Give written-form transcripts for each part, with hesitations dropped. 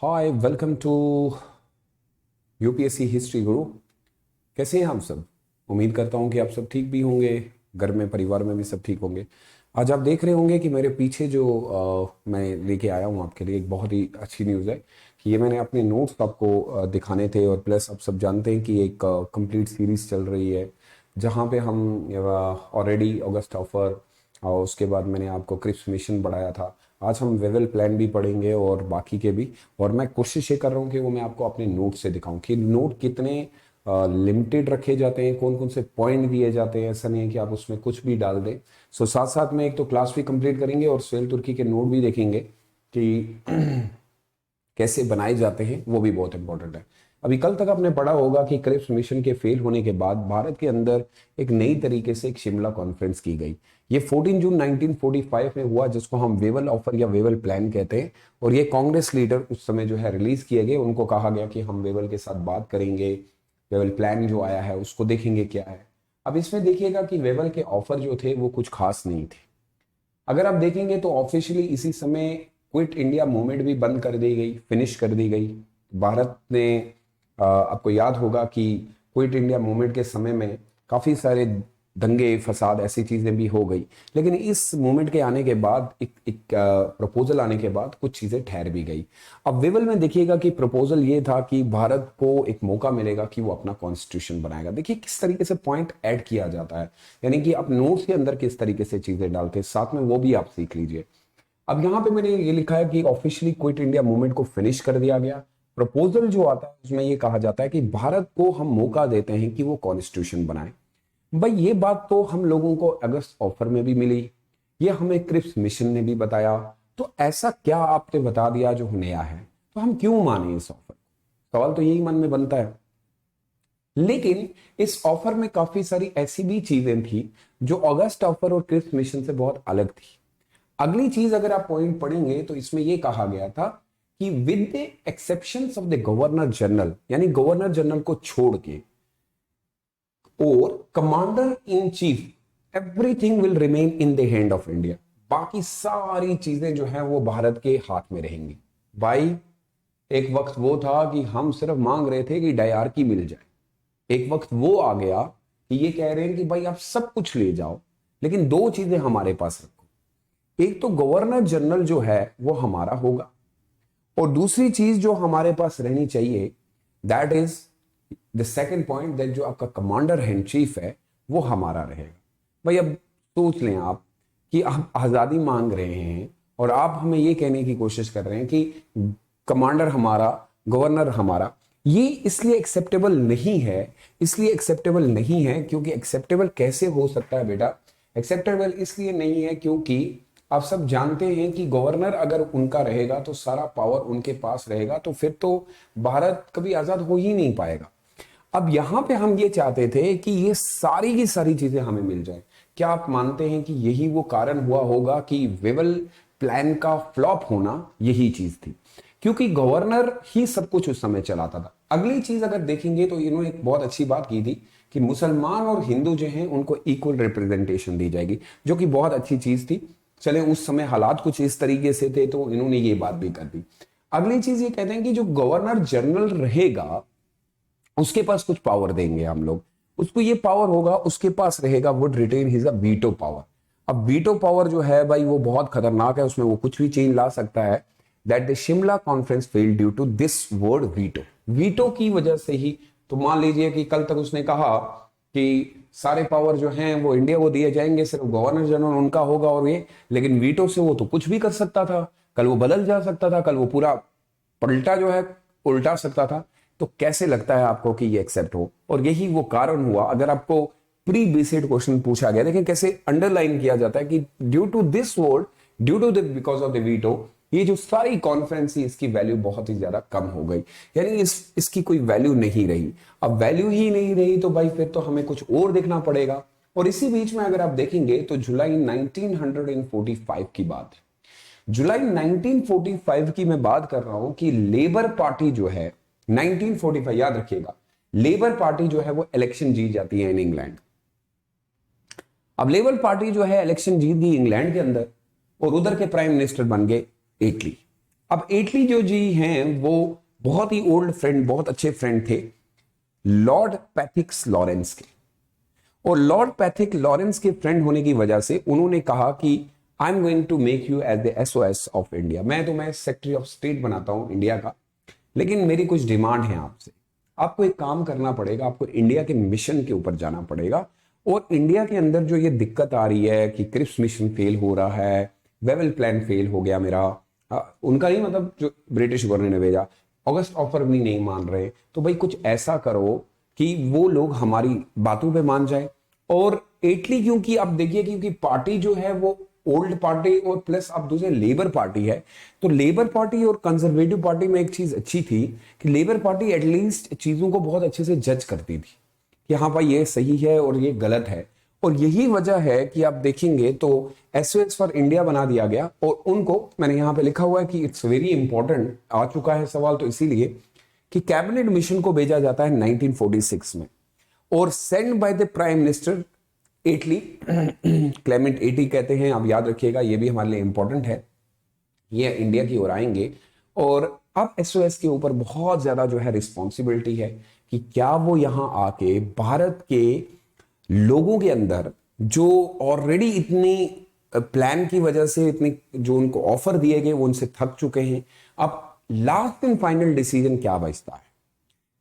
Hi, welcome to UPSC history guru. कैसे हैं आप सब? उम्मीद करता हूं कि आप सब ठीक भी होंगे, घर में परिवार में भी सब ठीक होंगे। आज आप देख रहे होंगे कि मेरे पीछे जो मैं लेके आया हूं आपके लिए एक बहुत ही अच्छी न्यूज़ है कि ये मैंने अपने नोट्स आपको दिखाने थे। और प्लस आप सब जानते हैं कि एक कंप्लीट सीरीज चल रही है जहाँ पे हम ऑलरेडी अगस्त ऑफर और उसके बाद मैंने आपको क्रिप्स मिशन बढ़ाया था। आज हम वेवल प्लान भी पढ़ेंगे और बाकी के भी। और मैं कोशिश ये कर रहा हूँ कि वो मैं आपको अपने नोट से दिखाऊं कि नोट कितने लिमिटेड रखे जाते हैं, कौन कौन से पॉइंट दिए जाते हैं। ऐसा नहीं है कि आप उसमें कुछ भी डाल दें। सो साथ साथ में एक तो क्लास भी कंप्लीट करेंगे और सुहेल तुर्की के नोट भी देखेंगे कि कैसे बनाए जाते हैं, वो भी बहुत इंपॉर्टेंट है। अभी कल तक आपने पढ़ा होगा कि क्रिप्स मिशन के फेल होने के बाद भारत के अंदर एक नई तरीके से एक शिमला कॉन्फ्रेंस की गई। ये 14 जून 1945 में हुआ, जिसको हम वेवल ऑफर या वेवल प्लान कहते हैं। और ये कांग्रेस लीडर उस समय जो है रिलीज किए गए। उनको कहा गया कि हम वेवल के साथ बात करेंगे, वेवल प्लान जो आया है उसको देखेंगे क्या है। अब इसमें देखिएगा कि वेवल के ऑफर जो थे वो कुछ खास नहीं थे। अगर आप देखेंगे तो ऑफिशियली इसी समय क्विट इंडिया मूवमेंट भी बंद कर दी गई, फिनिश कर दी गई। भारत ने आपको याद होगा कि क्विट इंडिया मूवमेंट के समय में काफी सारे दंगे फसाद ऐसी चीजें भी हो गई। लेकिन इस मूवमेंट के आने के बाद एक प्रपोजल आने के बाद कुछ चीजें ठहर भी गई। अब विवल में देखिएगा कि प्रपोजल ये था कि भारत को एक मौका मिलेगा कि वो अपना कॉन्स्टिट्यूशन बनाएगा। देखिए किस तरीके से पॉइंट ऐड किया जाता है, यानी कि आप नोट्स के अंदर किस तरीके से चीजें डालते हैं, साथ में वो भी आप सीख लीजिए। अब यहाँ पे मैंने ये लिखा है कि ऑफिशियली क्विट इंडिया मूवमेंट को फिनिश कर दिया गया। प्रपोजल जो आता है उसमें ये कहा जाता है कि भारत को हम मौका देते हैं कि वो कॉन्स्टिट्यूशन बनाए। भाई ये बात तो हम लोगों को अगस्त ऑफर में भी मिली, ये हमें क्रिप्स मिशन ने भी बताया। तो ऐसा क्या आपने बता दिया जो नया है, तो हम क्यों माने इस ऑफर? सवाल तो यही मन में बनता है। लेकिन इस ऑफर में काफी सारी ऐसी भी चीजें थी जो अगस्त ऑफर और क्रिप्स मिशन से बहुत अलग थी। अगली चीज अगर आप पॉइंट पढ़ेंगे तो इसमें यह कहा गया था कि with the exceptions of the governor general, यानी गवर्नर जनरल को छोड़ के और commander in chief, everything will remain in the hand of India. बाकी सारी चीजें जो है वो भारत के हाथ में रहेंगी। भाई एक वक्त वो था कि हम सिर्फ मांग रहे थे कि डायरकी मिल जाए। एक वक्त वो आ गया कि ये कह रहे हैं कि भाई आप सब कुछ ले जाओ, लेकिन दो चीजें हमारे पास रखो। एक तो गवर्नर जनरल जो है वो हमारा होगा, और दूसरी चीज जो हमारे पास रहनी चाहिए, that is the second point, that जो आपका कमांडर इन चीफ है वो हमारा रहेगा। भाई अब सोच लें आप कि आप आजादी मांग रहे हैं और आप हमें ये कहने की कोशिश कर रहे हैं कि कमांडर हमारा, गवर्नर हमारा। ये इसलिए एक्सेप्टेबल नहीं है, इसलिए एक्सेप्टेबल नहीं है क्योंकि एक्सेप्टेबल कैसे हो सकता है बेटा? एक्सेप्टेबल इसलिए नहीं है क्योंकि आप सब जानते हैं कि गवर्नर अगर उनका रहेगा तो सारा पावर उनके पास रहेगा, तो फिर तो भारत कभी आजाद हो ही नहीं पाएगा। अब यहां पे हम ये चाहते थे कि ये सारी की सारी चीजें हमें मिल जाए। क्या आप मानते हैं कि यही वो कारण हुआ होगा कि वेवल प्लान का फ्लॉप होना? यही चीज थी, क्योंकि गवर्नर ही सब कुछ उस समय चलाता था। अगली चीज अगर देखेंगे तो इन्होंने एक बहुत अच्छी बात की थी कि मुसलमान और हिंदू जो हैं उनको इक्वल रिप्रेजेंटेशन दी जाएगी, जो कि बहुत अच्छी चीज थी। चले उस समय हालात कुछ इस तरीके से थे तो इन्होंने ये बात भी कर दी। अगली चीज ये कहते हैं कि जो गवर्नर जनरल रहेगा उसके पास कुछ पावर देंगे हम लोग, उसको ये पावर होगा, उसके पास रहेगा, would retain his a veto power. अब वीटो पावर जो है भाई वो बहुत खतरनाक है, उसमें वो कुछ भी चेंज ला सकता है। That the Shimla conference failed due to this word veto. Veto की वजह से ही, तो मान लीजिए कि कल तक उसने कहा कि सारे पावर जो हैं वो इंडिया को दिए जाएंगे, सिर्फ गवर्नर जनरल उनका होगा और ये, लेकिन वीटो से वो तो कुछ भी कर सकता था, कल वो बदल जा सकता था, कल वो पूरा पलटा जो है उल्टा सकता था। तो कैसे लगता है आपको कि ये एक्सेप्ट हो? और यही वो कारण हुआ। अगर आपको प्री बेसिड क्वेश्चन पूछा गया, देखिए कैसे अंडरलाइन किया जाता है कि due to this word, due to the because of the veto, ये जो सारी कॉन्फ्रेंस थी इसकी वैल्यू बहुत ही ज्यादा कम हो गई, यानी इसकी कोई वैल्यू नहीं रही। अब वैल्यू ही नहीं रही तो भाई फिर तो हमें कुछ और देखना पड़ेगा। और इसी बीच में अगर आप देखेंगे तो जुलाई 1945 की बात है। जुलाई 1945 की मैं बात कर रहा हूं कि लेबर पार्टी जो है 1945, याद रखिएगा, लेबर पार्टी जो है वो इलेक्शन जीत जाती है इन इंग्लैंड। अब लेबर पार्टी जो है इलेक्शन जीत गई इंग्लैंड के अंदर, और उधर के प्राइम मिनिस्टर बन गए इटली। अब इटली जो जी हैं वो बहुत ही ओल्ड फ्रेंड, बहुत अच्छे फ्रेंड थे लॉर्ड पैथिक्स लॉरेंस के। और लॉर्ड पैथिक लॉरेंस के फ्रेंड होने की वजह से उन्होंने कहा कि I am going to make you as the SOS of India, मैं तुम्हें सेक्रेटरी ऑफ स्टेट बनाता हूं इंडिया का, लेकिन मेरी कुछ डिमांड है आपसे। आपको एक काम करना पड़ेगा, आपको इंडिया के मिशन के ऊपर जाना पड़ेगा। और इंडिया के अंदर जो ये दिक्कत आ रही है कि क्रिप्स मिशन फेल हो रहा है, वेवल प्लान फेल हो गया मेरा, उनका नहीं मतलब जो ब्रिटिश गवर्नमेंट ने भेजा, अगस्त ऑफर भी नहीं मान रहे, तो भाई कुछ ऐसा करो कि वो लोग हमारी बातों पे मान जाए। और इटली क्योंकि आप देखिए क्योंकि पार्टी जो है वो ओल्ड पार्टी और प्लस अब दूसरे लेबर पार्टी है, तो लेबर पार्टी और कंजर्वेटिव पार्टी में एक चीज अच्छी थी कि लेबर पार्टी एटलीस्ट चीजों को बहुत अच्छे से जज करती थी कि हाँ भाई ये सही है और ये गलत है। और यही वजह है कि आप देखेंगे तो एसओएस फॉर इंडिया बना दिया गया। और उनको मैंने यहां पे लिखा हुआ है कि इट्स वेरी इंपॉर्टेंट, आ चुका है सवाल तो इसीलिए कि कैबिनेट मिशन को भेजा जाता है 1946 में और send by the prime minister Italy, Clement eighty कहते हैं, आप याद रखिएगा, ये भी हमारे लिए इंपॉर्टेंट है। ये इंडिया की ओर आएंगे और अब एसओएस के ऊपर बहुत ज्यादा जो है रिस्पॉन्सिबिलिटी है कि क्या वो यहां आके भारत के लोगों के अंदर जो ऑलरेडी इतनी प्लान की वजह से इतने जो उनको ऑफर दिए गए वो उनसे थक चुके हैं, अब लास्ट एंड फाइनल डिसीजन क्या बचता है,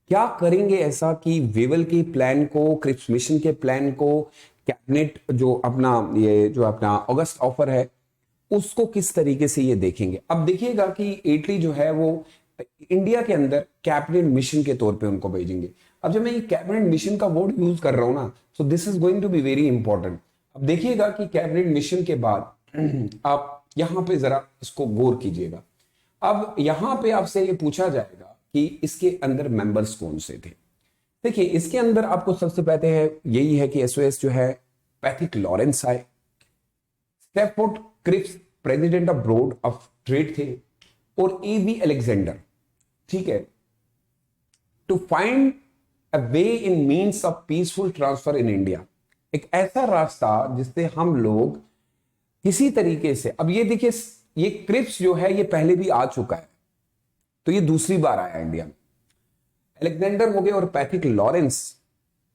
क्या करेंगे ऐसा कि वेवल के प्लान को, क्रिप्स मिशन के प्लान को, कैबिनेट जो अपना ये जो अपना अगस्त ऑफर है उसको किस तरीके से ये देखेंगे। अब देखिएगा कि इटली जो है वो इंडिया के अंदर कैबिनेट मिशन के तौर पे उनको भेजेंगे। अब जब मैं ये कैबिनेट मिशन का वर्ड यूज कर रहा हूं ना, so this is going to be very important. अब देखिएगा कि कैबिनेट मिशन के बाद आप यहां पे जरा इसको गौर कीजिएगा। अब यहां पे आपसे ये पूछा जाएगा कि इसके अंदर मेंबर्स कौन से थे। देखिए इसके अंदर आपको सबसे पहले है यही है कि एसओएस जो है पैथिक लॉरेंस आए, Stafford Cripps president of board of trade थे, और एवी अलेक्जेंडर, ठीक है, to find a way in means of peaceful transfer in India, एक ऐसा रास्ता जिससे हम लोग किसी तरीके से, अब ये देखिए ये क्रिप्स जो है ये पहले भी आ चुका है, तो ये दूसरी बार आया इंडिया में, अलेक्जेंडर हो गए और पैथिक लॉरेंस।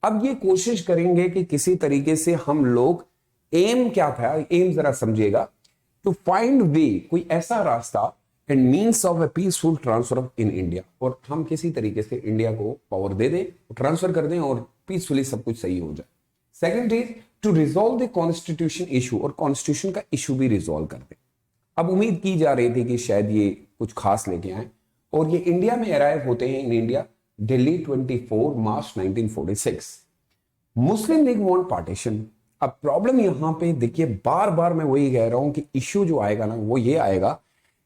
अब ये कोशिश करेंगे कि किसी तरीके से हम लोग, एम क्या था, एम जरा समझिएगा, टू फाइंड वे, कोई ऐसा रास्ता and means of a peaceful transfer in India, और हम किसी तरीके से इंडिया को पावर दे दें, ट्रांसफर कर दें और पीसफुली सब कुछ सही हो जाए। Second is to resolve the constitution issue, और कॉन्स्टिट्यूशन का इशू भी रिजॉल्व कर दें। अब उम्मीद की जा रही थी कि शायद ये कुछ खास लेके आए, और ये इंडिया में अराइव होते हैं in India Delhi 24 March 1946। Muslim league want partition. अब प्रॉब्लम यहां पे देखिए, बार बार मैं वही कह रहा हूं कि इश्यू जो आएगा ना वो ये आएगा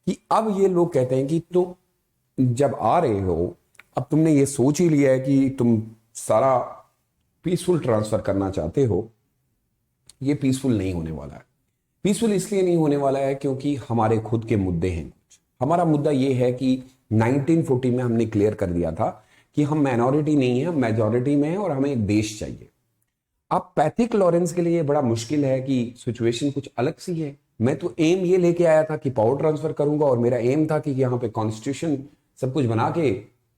कि अब ये लोग कहते हैं कि तुम जब आ रहे हो, अब तुमने ये सोच ही लिया है कि तुम सारा पीसफुल ट्रांसफर करना चाहते हो, ये पीसफुल नहीं होने वाला है। पीसफुल इसलिए नहीं होने वाला है क्योंकि हमारे खुद के मुद्दे हैं कुछ। हमारा मुद्दा ये है कि 1940 में हमने क्लियर कर दिया था कि हम माइनॉरिटी नहीं है, हम मेजॉरिटी में है और हमें एक देश चाहिए। अब पैथिक लॉरेंस के लिए बड़ा मुश्किल है कि सिचुएशन कुछ अलग सी है। मैं तो एम ये लेके आया था कि पावर ट्रांसफर करूंगा और मेरा एम था कि यहाँ पे कॉन्स्टिट्यूशन सब कुछ बना के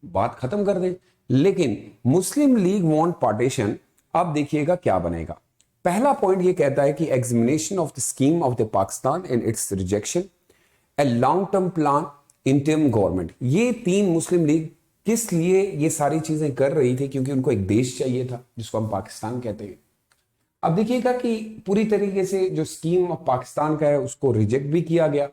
बात खत्म कर दें, लेकिन मुस्लिम लीग वांट पार्टीशन। अब देखिएगा क्या बनेगा। पहला पॉइंट ये कहता है कि examination of the scheme of the Pakistan and it's rejection, a long term plan, interim government. ये तीन मुस्लिम लीग किस लिए ये सारी चीजें कर रही थी, क्योंकि उनको एक देश चाहिए था जिसको हम पाकिस्तान कहते हैं। अब देखिएगा कि पूरी तरीके से जो स्कीम ऑफ पाकिस्तान का है उसको रिजेक्ट भी किया गया।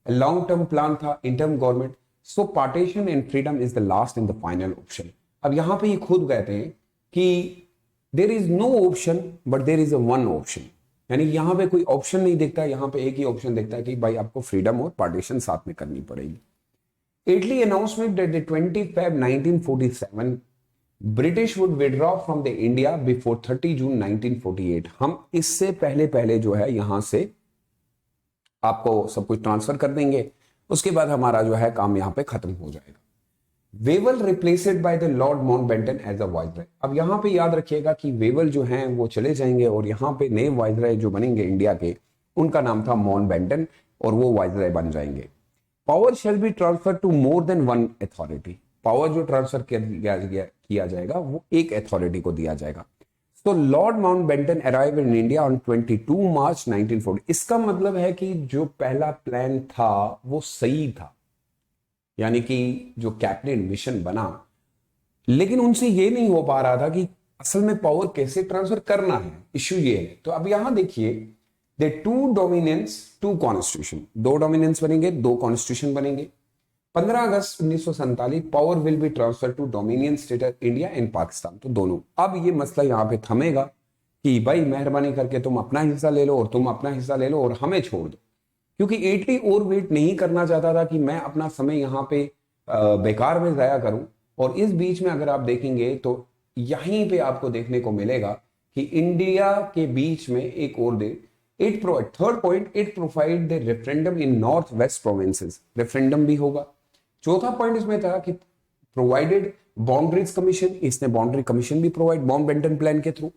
लॉन्ग टर्म प्लान था, interim government, so partition and freedom is the last and the final option. अब यहां पे ये खुद कहते हैं कि there is no option but there is a one option, यानी यहां पे कोई ऑप्शन नहीं दिखता, यहां पे एक ही ऑप्शन दिखता है कि भाई आपको फ्रीडम और पार्टीशन साथ में करनी पड़ेगी। Italy announcement that the 20 Feb 1947 British would withdraw from the India before 30 June 1948। हम इससे पहले पहले जो है यहां से आपको सब कुछ ट्रांसफर कर देंगे, उसके बाद हमारा जो है काम यहां पे खत्म हो जाएगा। Wavell replaced by the lord Mountbatten as a viceroy. अब यहां पे याद रखिएगा कि वेवल जो हैं वो चले जाएंगे और यहां पे नए वाइसराय जो बनेंगे इंडिया के, उनका नाम था माउंटबेटन और वो वाइसराय बन जाएंगे। Power shall be transfer to more than one authority, power जो ट्रांसफर किया जाएगा वो एक अथॉरिटी को दिया जाएगा। तो Lord Mountbatten arrive in India on 22 March 1940। इसका मतलब है कि जो पहला प्लान था वो सही था, यानी कि जो कैबिनेट मिशन बना, लेकिन उनसे ये नहीं हो पा रहा था कि असल में पावर कैसे ट्रांसफर करना है, इश्यू ये है। तो अब यहां देखिए, they two dominions two constitution, दो डोमिनेंस बनेंगे, दो कॉन्स्टिट्यूशन बनेंगे। 15 अगस्त 1947 power will be transfer to dominion state of India and Pakistan. तो दोनों, अब ये मसला यहां पे थमेगा कि भाई मेहरबानी करके तुम अपना हिस्सा ले लो और तुम अपना हिस्सा ले लो और हमें छोड़ दो, क्योंकि इटली और वेट नहीं करना चाहता था कि मैं अपना समय यहां पे बेकार में जाया करूं। और इस बीच में अगर आप देखेंगे तो यहीं पे आपको देखने को मिलेगा कि इंडिया के बीच में एक और the third point, it provide the referendum in North West provinces, referendum भी होगा। चौथा पॉइंट इसमें था कि प्रोवाइडेड बाउंड्रीज कमीशन, इसने बाउंड्री कमीशन भी प्रोवाइड माउंटबेटन प्लान के through.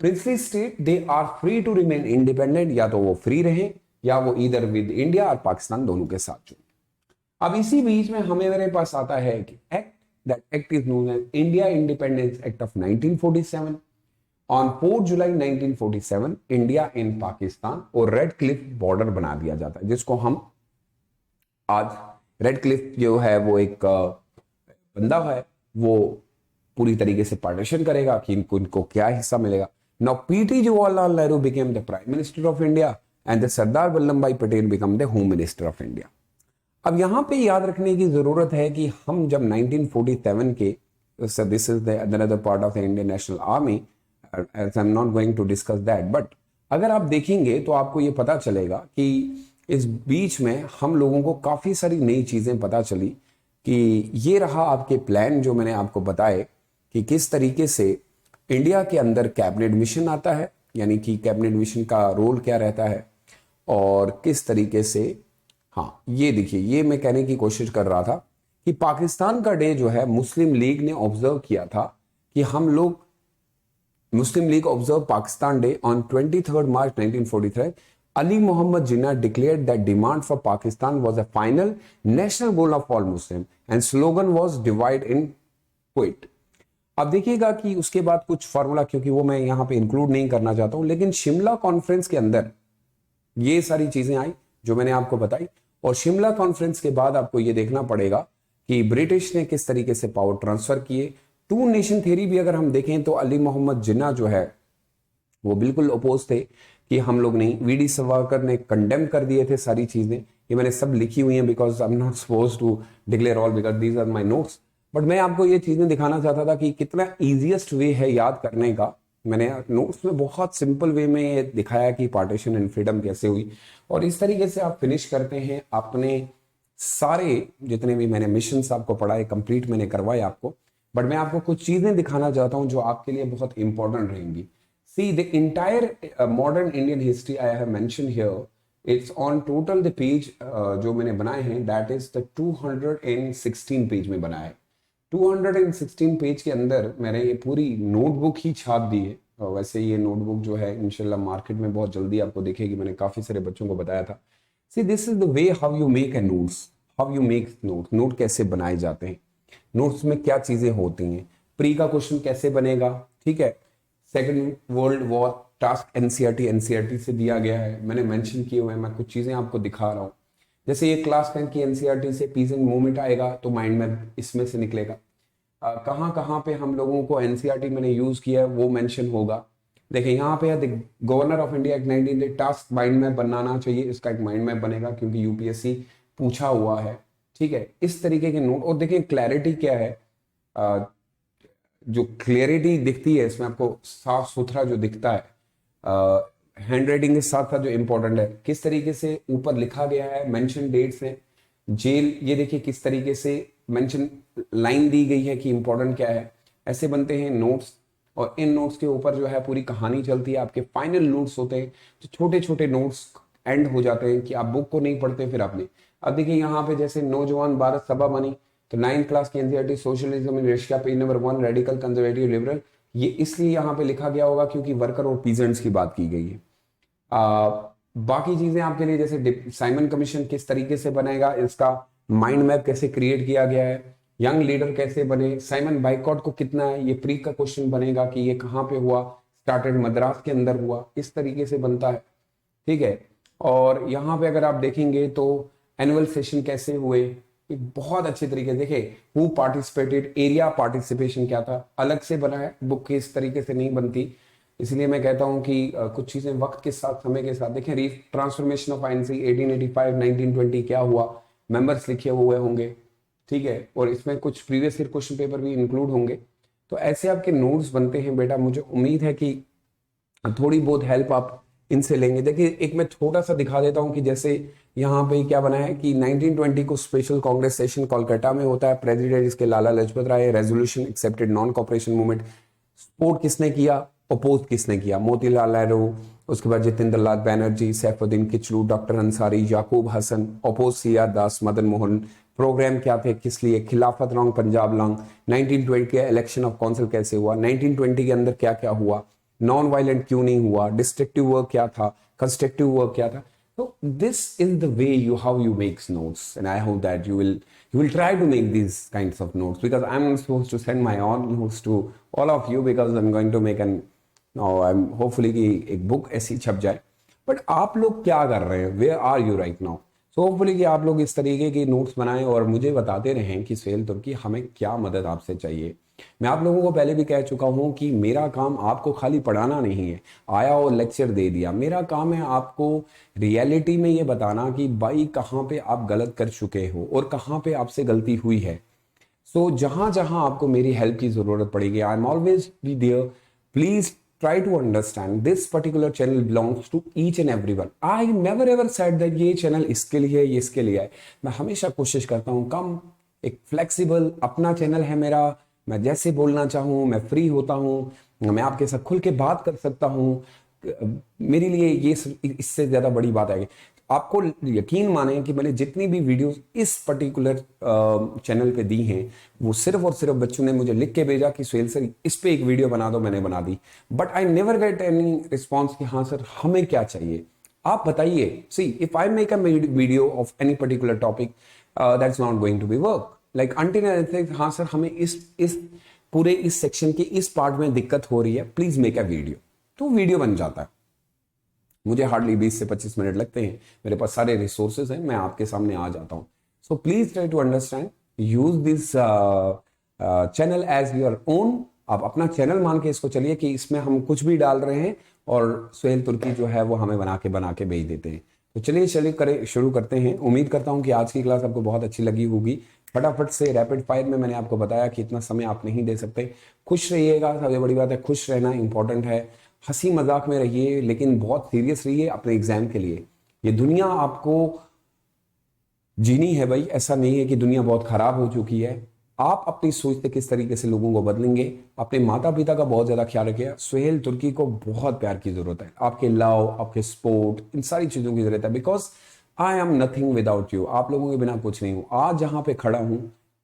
Princely state they are free to remain independent, या तो वो फ्री रहे या वो इधर विद इंडिया और पाकिस्तान दोनों के साथ जुड़े। अब इसी बीच में हमें मेरे पास आता है कि act, that act is known as India independence act of 1947। On 4 July 1947 India and Pakistan और रेड क्लिफ बॉर्डर बना दिया जाता है, जिसको हम आज रेड क्लिफ जो है वो एक बंदा है, वो पूरी तरीके से पार्टीशन करेगा कि इनको क्या हिस्सा मिलेगा। Now PT Jawaharlal Nehru became the prime minister of India and the Sardar Vallabh Bhai Patel become the home minister of India. अब यहां पे याद रखने की जरूरत है कि हम जब 1947 के, this is the another part of the Indian National Army, I am not going to discuss that, but अगर आप देखेंगे तो आपको ये पता चलेगा कि इस बीच में हम लोगों को काफी सारी नई चीजें पता चली कि ये रहा आपके प्लान जो मैंने आपको बताए कि किस तरीके से इंडिया के अंदर कैबिनेट मिशन आता है, यानी कि कैबिनेट मिशन का रोल क्या रहता है और किस तरीके से, हाँ ये देखिए, ये मैं कहने की कोशिश कर रहा था कि पाकिस्तान का डे जो है मुस्लिम लीग ने ऑब्जर्व किया था कि हम लोग, Muslim League observe Pakistan Day on 23 March 1943। Ali Muhammad Jinnah declared that demand for Pakistan was a final national goal of all Muslims and slogan was divide and quit। अब देखिएगा कि उसके बाद कुछ फार्मूला, क्योंकि वो मैं यहां पे इंक्लूड नहीं करना चाहता हूं, लेकिन शिमला कॉन्फ्रेंस के अंदर ये सारी चीजें आई जो मैंने आपको बताई। और शिमला कॉन्फ्रेंस के बाद आपको ये देखना पड़ेगा कि ब्रिटिश ने किस तरीके से पावर ट्रांसफर किए। टू नेशन थ्योरी भी अगर हम देखें तो अली मोहम्मद जिन्ना जो है वो बिल्कुल अपोज थे कि हम लोग नहीं। वीडी सावरकर ने कंडेम कर दिए थे सारी चीजें, ये मैंने सब लिखी हुई हैं because I am not suppose to declare all because these are my notes, but मैं आपको ये चीजें दिखाना चाहता था कि कितना इजीएस्ट वे है याद करने का। मैंने नोट्स में बहुत सिंपल वे में ये दिखाया कि पार्टीशन एंड फ्रीडम कैसे हुई, और इस तरीके से आप फिनिश करते हैं अपने सारे जितने भी मैंने मिशंस आपको पढ़ाए, कंप्लीट मैंने करवाए आपको। बट मैं आपको कुछ चीजें दिखाना चाहता हूं जो आपके लिए बहुत इंपॉर्टेंट रहेंगी। See, the entire modern Indian history I have mentioned here, it's on total the page जो मैंने बनाए हैं, that is the 216 पेज में बनाया है। 216 पेज के अंदर मैंने ये पूरी नोटबुक ही छाप दी है। और वैसे ये नोटबुक जो है इंशाल्लाह मार्केट में बहुत जल्दी आपको दिखेगी, मैंने काफ़ी सारे बच्चों को बताया था। See, this is the way how you make a notes, how you make notes, note कैसे बनाए जाते हैं, नोट्स में क्या चीज़ें होती हैं, प्री का क्वेश्चन कैसे बनेगा, ठीक है। Second world war task NCERT से दिया गया है, मैंने मेंशन किए हुए हैं, मैं कुछ चीजें आपको दिखा रहा हूँ। जैसे ये क्लास 10 की एनसीईआरटी से पीस एंड मूवमेंट आएगा तो माइंड मैप इसमें से निकलेगा। कहाँ कहाँ पे हम लोगों को एनसीईआरटी मैंने यूज किया है वो मेंशन होगा। देखिए यहाँ पे है governor of India act 19 task mind map बनाना चाहिए, इसका एक माइंड मैप बनेगा क्योंकि यूपीएससी पूछा हुआ है, ठीक है। इस तरीके के नोट, और देखिए क्लैरिटी क्या है, जो क्लियरिटी दिखती है इसमें आपको साफ सुथरा जो दिखता है, हैंड राइटिंग के साथ साथ जो इंपॉर्टेंट है किस तरीके से ऊपर लिखा गया है, मेंशन डेट्स हैं, जेल, ये देखिए किस तरीके से मेंशन लाइन दी गई है कि इंपॉर्टेंट क्या है। ऐसे बनते हैं नोट्स, और इन नोट्स के ऊपर जो है पूरी कहानी चलती है। आपके फाइनल नोट्स होते हैं जो छोटे छोटे नोट्स एंड हो जाते हैं कि आप बुक को नहीं पढ़ते फिर आपने। अब देखिए यहाँ पे जैसे नौजवान भारत सभा बनी तो 9th क्लास की NCERT socialism in Russia page number 1 radical conservative liberal, ये इसलिए यहाँ पे लिखा गया होगा क्योंकि वर्कर और पीजेंट्स की बात की गई है। बाकी चीजें आपके लिए, जैसे साइमन कमीशन किस तरीके से बनेगा, इसका माइंड मैप कैसे क्रिएट किया गया है, यंग लीडर कैसे बने, साइमन बाइकॉट को कितना है, ये प्री का क्वेश्चन बनेगा कि ये कहाँ पे हुआ, स्टार्टेड मद्रास के अंदर हुआ, इस तरीके से बनता है। ठीक है। और यहाँ पे अगर आप देखेंगे तो एनुअल सेशन कैसे हुए, एक बहुत अच्छे तरीके से देखे, हु पार्टिसिपेटेड, एरिया पार्टिसिपेशन क्या था, अलग से बना है, बुक के इस तरीके से नहीं बनती। इसलिए मैं कहता हूं कि कुछ चीजें वक्त के साथ, समय के साथ देखें। री ट्रांसफॉर्मेशन ऑफ आईएनसी 1885 1920 क्या हुआ, मेंबर्स लिखे हुए होंगे। ठीक है। और इसमें कुछ प्रीवियस ईयर क्वेश्चन पेपर भी इंक्लूड होंगे। तो ऐसे आपके नोट्स बनते हैं बेटा। मुझे उम्मीद है कि थोड़ी बहुत हेल्प आप इनसे लेंगे। देखिए एक मैं छोटा सा दिखा देता हूं कि जैसे यहाँ पे क्या बना है कि 1920 को स्पेशल कांग्रेस सेशन कोलकाता में होता है, प्रेसिडेंट इसके Lala Lajpat Rai, resolution accepted non cooperation movement, support किसने किया, अपोज किसने किया, मोतीलाल नेहरू, उसके बाद Jitendra Lal Banerjee, Saifuddin Kitchlew, doctor Ansari, Yakub Hasan, oppose CR Das, Madan Mohan. Programme क्या थे, किस लिए, खिलाफत लॉन्ग, पंजाब लॉन्ग। 1920 के इलेक्शन ऑफ काउंसिल कैसे हुआ, 1920 के अंदर क्या क्या हुआ, नॉन वायलेंट क्यों नहीं हुआ, डिस्ट्रक्टिव वर्क क्या था, कंस्ट्रक्टिव वर्क क्या था। So this is the way how you make notes, and I hope that you will try to make these kinds of notes, because I'm not supposed to send my own notes to all of you, because I'm going to make an now I'm hopefully कि एक book ऐसी छप जाए। But आप लोग क्या कर रहे हैं, where are you right now? So hopefully कि आप लोग इस तरीके की नोट्स बनाएं और मुझे बताते रहें कि सुहेल तुर्की हमें क्या मदद आपसे चाहिए। मैं आप लोगों को पहले भी कह चुका हूं कि मेरा काम आपको खाली पढ़ाना नहीं है, आया और लेक्चर दे दिया। मेरा काम है आपको रियलिटी में ये बताना कि भाई कहाँ पे आप गलत कर चुके हो और कहाँ पे आपसे गलती हुई है। सो जहां जहां आपको मेरी हेल्प की जरूरत पड़ेगी, I am always be there. Please try to understand this particular channel belongs to each and everyone. I never ever said that ये channel इसके लिए है, ये इसके लिए है। मैं हमेशा कोशिश करता हूँ कम एक फ्लेक्सिबल, अपना चैनल है मेरा, मैं जैसे बोलना चाहूँ मैं फ्री होता हूँ, मैं आपके साथ खुल के बात कर सकता हूँ। मेरे लिए ये इससे ज्यादा बड़ी बात है। आपको यकीन माने कि मैंने जितनी भी वीडियोस इस पर्टिकुलर चैनल पे दी हैं, वो सिर्फ और सिर्फ बच्चों ने मुझे लिख के भेजा कि सुहेल सर इस पे एक वीडियो बना दो, मैंने बना दी। But I never get any response कि हाँ सर हमें क्या चाहिए, आप बताइए। See if I make a video of any particular topic, that's not going to be work like until हाँ सर हमें इस पूरे इस सेक्शन के इस पार्ट में दिक्कत हो रही है, प्लीज मेक अ वीडियो। तो वीडियो बन जाता है। मुझे हार्डली 20 से 25 मिनट लगते हैं, मेरे पास सारे रिसोर्सेज हैं, मैं आपके सामने आ जाता हूं। So please try to understand, use this channel as your own. आप अपना चैनल मान के इसको चलिए कि इसमें हम कुछ भी डाल रहे हैं और सुहेल तुर्की जो है वो हमें बना के भेज देते हैं। तो चलिए शुरू करते हैं। उम्मीद करता हूं कि आज की क्लास आपको बहुत अच्छी लगी होगी। फटाफट से रैपिड फायर में मैंने आपको बताया कि इतना समय आप नहीं दे सकते। खुश रहिएगा, सबसे बड़ी बात है, खुश रहना इंपॉर्टेंट है। हंसी मजाक में रहिए लेकिन बहुत सीरियस रहिए अपने एग्जाम के लिए। ये दुनिया आपको जीनी है भाई, ऐसा नहीं है कि दुनिया बहुत खराब हो चुकी है। आप अपनी सोच से किस तरीके से लोगों को बदलेंगे। अपने माता पिता का बहुत ज्यादा ख्याल रखिए। सुहेल तुर्की को बहुत प्यार की जरूरत है, आपके लव, आपके सपोर्ट, इन सारी चीजों की जरूरत है। Because I am nothing without you. आप लोगों के बिना कुछ नहीं हूं। आज जहां पे खड़ा हूं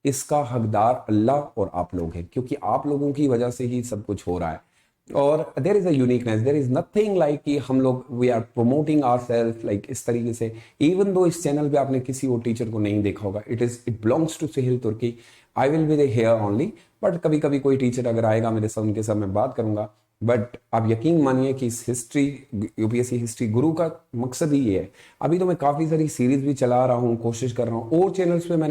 इसका हकदार अल्लाह और आप लोग हैं, क्योंकि आप लोगों की वजह से ही सब कुछ हो रहा है। और there is a uniqueness, there is nothing like कि हम लोग we are promoting our self like इस तरीके से। इवन दो इस चैनल पे आपने किसी और टीचर को नहीं देखा होगा, it belongs to Suhel Turki. I will be here only, but कभी कभी कोई टीचर अगर आएगा मेरे साथ, उनके साथ मैं बात करूंगा। बट आप यकीन मानिए कि इस हिस्ट्री, यूपीएससी हिस्ट्री गुरु का मकसद ही ये है। अभी तो मैं काफी सारी सीरीज भी चला रहा हूँ, कोशिश कर रहा हूँ। और चैनल्स पे मैं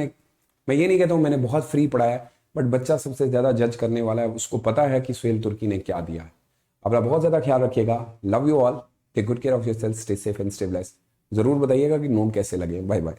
ये नहीं कहता हूँ मैंने बहुत फ्री पढ़ाया, बट बच्चा सबसे ज्यादा जज करने वाला है, उसको पता है कि सुहेल तुर्की ने क्या दिया है। अपना बहुत ज्यादा ख्याल रखिएगा। Love you all, take good care of yourself, stay safe and stay blessed. जरूर बताइएगा कि नोट कैसे लगे। Bye bye.